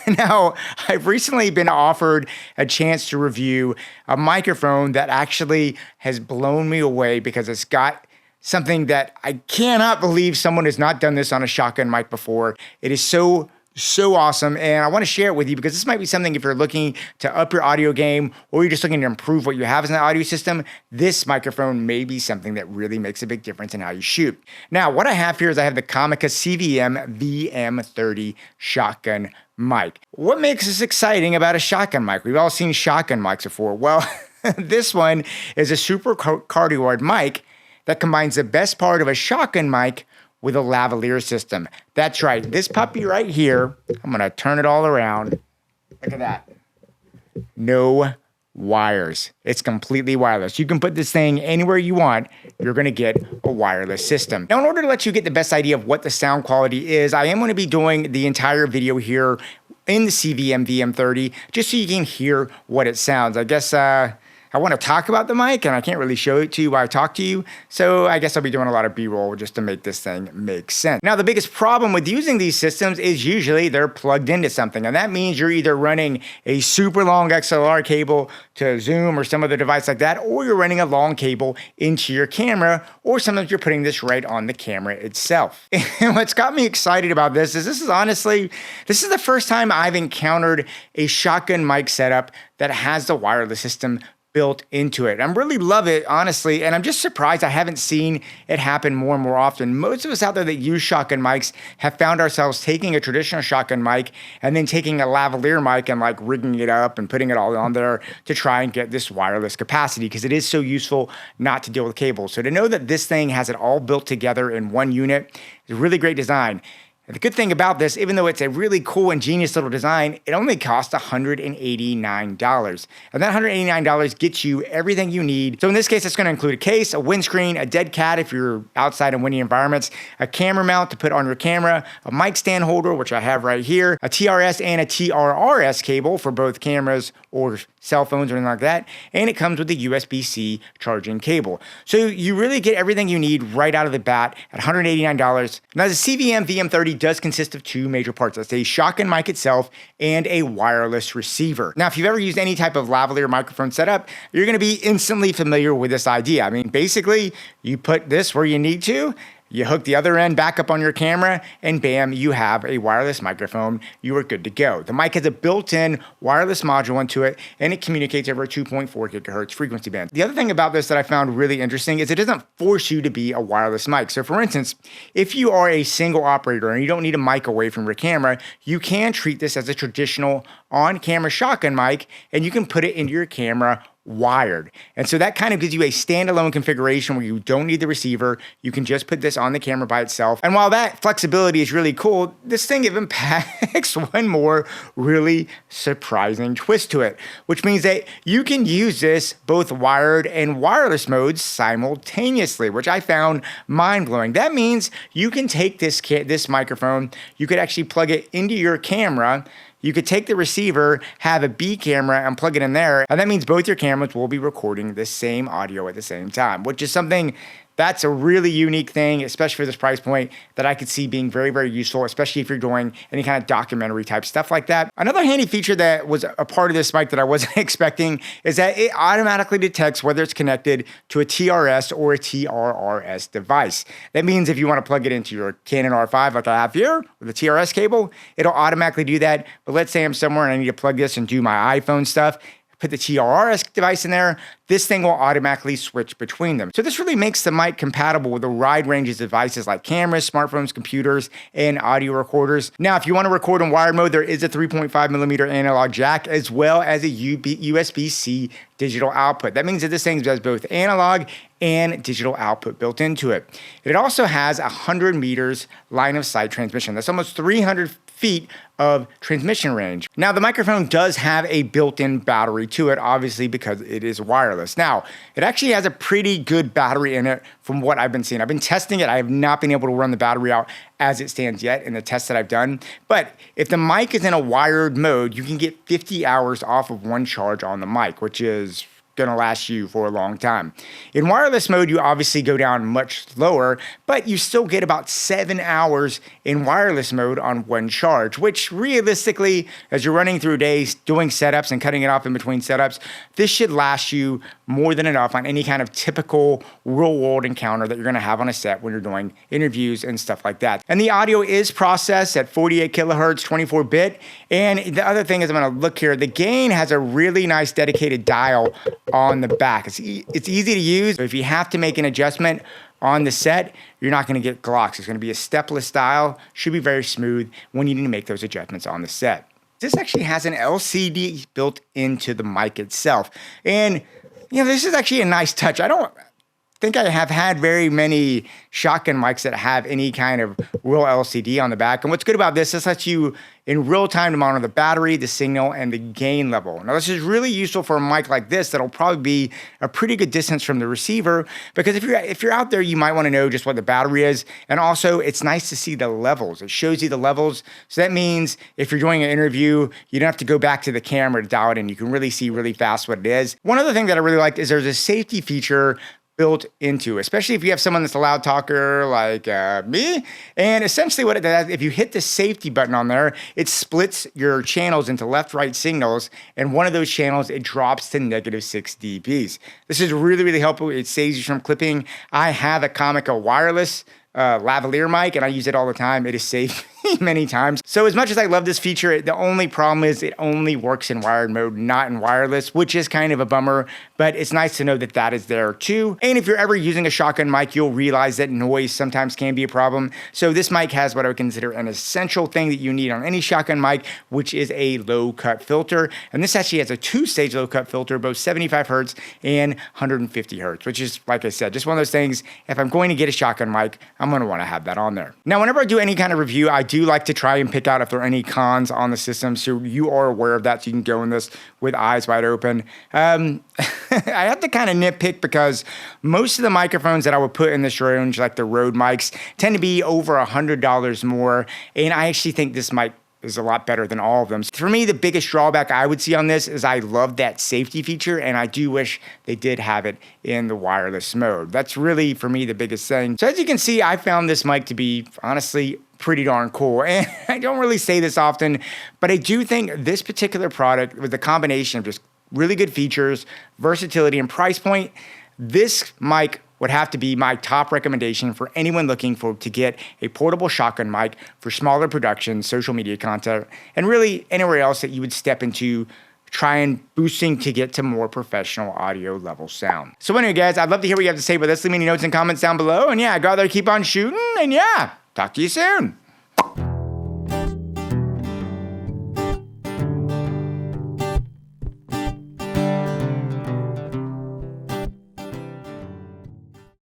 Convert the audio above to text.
Now, I've recently been offered a chance to review a microphone that actually has blown me away because it's got something that I cannot believe someone has not done this on a shotgun mic before. It is so awesome, and I want to share it with you because this might be something if you're looking to up your audio game or you're just looking to improve what you have as an audio system, this microphone may be something that really makes a big difference in how you shoot. Now, what I have here is I have the Comica CVM-VM30 shotgun mic. What makes this exciting about a shotgun mic? We've all seen shotgun mics before. Well, this one is a super cardioid mic that combines the best part of a shotgun mic with a lavalier system. That's right, this puppy right here, I'm gonna turn it all around. Look at that. No wires. It's completely wireless. You can put this thing anywhere you want. You're gonna get a wireless system. Now, in order to let you get the best idea of what the sound quality is, I am gonna be doing the entire video here in the CVM-VM30, just so you can hear what it sounds. I guess, I want to talk about the mic, and I can't really show it to you while I talk to you, so I guess I'll be doing a lot of B-roll just to make this thing make sense. Now, the biggest problem with using these systems is usually they're plugged into something, and that means you're either running a super long XLR cable to Zoom or some other device like that, or you're running a long cable into your camera, or sometimes you're putting this right on the camera itself. And what's got me excited about this is this is the first time I've encountered a shotgun mic setup that has the wireless system built into it. I really love it, honestly, and I'm just surprised I haven't seen it happen more and more often. Most of us out there that use shotgun mics have found ourselves taking a traditional shotgun mic and then taking a lavalier mic and like rigging it up and putting it all on there to try and get this wireless capacity because it is so useful not to deal with cables. So to know that this thing has it all built together in one unit is a really great design. And the good thing about this, even though it's a really cool and genius little design, it only costs $189. And that $189 gets you everything you need. So in this case, it's going to include a case, a windscreen, a dead cat if you're outside in windy environments, a camera mount to put on your camera, a mic stand holder, which I have right here, a TRS and a TRRS cable for both cameras or cell phones or anything like that. And it comes with a USB-C charging cable. So you really get everything you need right out of the bat at $189. Now the CVM-VM30 does consist of two major parts. That's a shotgun mic itself and a wireless receiver. Now, if you've ever used any type of lavalier microphone setup, you're gonna be instantly familiar with this idea. I mean, basically, you put this where you need to, you hook the other end back up on your camera, and bam, you have a wireless microphone. You are good to go. The mic has a built-in wireless module into it, and it communicates over a 2.4 gigahertz frequency band. The other thing about this that I found really interesting is it doesn't force you to be a wireless mic. So for instance, if you are a single operator and you don't need a mic away from your camera, you can treat this as a traditional on-camera shotgun mic, and you can put it into your camera wired. And so that kind of gives you a standalone configuration where you don't need the receiver. You can just put this on the camera by itself. And while that flexibility is really cool, this thing even packs one more really surprising twist to it, which means that you can use this both wired and wireless modes simultaneously, which I found mind-blowing. That means you can take this microphone, you could actually plug it into your camera. You could take the receiver, have a B camera, and plug it in there, and that means both your cameras will be recording the same audio at the same time, which is something that's a really unique thing, especially for this price point, that I could see being very, very useful, especially if you're doing any kind of documentary type stuff like that. Another handy feature that was a part of this mic that I wasn't expecting is that it automatically detects whether it's connected to a TRS or a TRRS device. That means if you want to plug it into your Canon R5 like I have here with a TRS cable, it'll automatically do that. But let's say I'm somewhere and I need to plug this and do my iPhone stuff, put the TRRS device in there, this thing will automatically switch between them. So this really makes the mic compatible with a wide range of devices like cameras, smartphones, computers, and audio recorders. Now, if you want to record in wired mode, there is a 3.5mm analog jack as well as a USB-C digital output. That means that this thing does both analog and digital output built into it. It also has 100 meters line of sight transmission. That's almost 300 feet of transmission range. Now, the microphone does have a built-in battery to it, obviously, because it is wireless. Now, it actually has a pretty good battery in it from what I've been seeing. I've been testing it. I have not been able to run the battery out as it stands yet in the tests that I've done. But if the mic is in a wired mode, you can get 50 hours off of one charge on the mic, which is going to last you for a long time. In wireless mode, you obviously go down much lower, but you still get about 7 hours in wireless mode on one charge, which realistically, as you're running through days, doing setups and cutting it off in between setups, this should last you more than enough on any kind of typical real-world encounter that you're going to have on a set when you're doing interviews and stuff like that. And the audio is processed at 48 kilohertz, 24-bit. And the other thing is, I'm going to look here, the gain has a really nice dedicated dial on the back. It's easy to use. If you have to make an adjustment on the set, you're not going to get glocks. It's going to be a stepless dial. Should be very smooth when you need to make those adjustments on the set. This actually has an LCD built into the mic itself. And, this is actually a nice touch. I don't think I have had very many shotgun mics that have any kind of real LCD on the back. And what's good about this lets you in real time to monitor the battery, the signal, and the gain level. Now, this is really useful for a mic like this that'll probably be a pretty good distance from the receiver, because if you're out there, you might want to know just what the battery is. And also, it's nice to see the levels. It shows you the levels. So that means if you're doing an interview, you don't have to go back to the camera to dial it in. You can really see really fast what it is. One other thing that I really liked is there's a safety feature built into, especially if you have someone that's a loud talker like me. And essentially what it does, if you hit the safety button on there, it splits your channels into left-right signals. And one of those channels, it drops to -6 dBs. This is really, really helpful. It saves you from clipping. I have a Comica wireless lavalier mic, and I use it all the time. It has saved me many times. So as much as I love this feature, the only problem is it only works in wired mode, not in wireless, which is kind of a bummer, but it's nice to know that that is there too. And if you're ever using a shotgun mic, you'll realize that noise sometimes can be a problem. So this mic has what I would consider an essential thing that you need on any shotgun mic, which is a low cut filter. And this actually has a 2-stage low cut filter, both 75 hertz and 150 hertz, which is, like I said, just one of those things. If I'm going to get a shotgun mic, I'm going to want to have that on there. Now, whenever I do any kind of review, I do like to try and pick out if there are any cons on the system, so you are aware of that, so you can go in this with eyes wide open. I have to kind of nitpick because most of the microphones that I would put in this range, like the Rode mics, tend to be over $100 more, and I actually think this mic is a lot better than all of them. For me, the biggest drawback I would see on this is I love that safety feature, and I do wish they did have it in the wireless mode. That's really, for me, the biggest thing. So as you can see, I found this mic to be, honestly, pretty darn cool. And I don't really say this often, but I do think this particular product, with the combination of just really good features, versatility, and price point, this mic would have to be my top recommendation for anyone looking to get a portable shotgun mic for smaller productions, social media content, and really anywhere else that you would step into trying boosting to get to more professional audio level sound. So anyway, guys, I'd love to hear what you have to say about this. Leave me any notes and comments down below. And yeah, go out there, keep on shooting, and yeah, talk to you soon.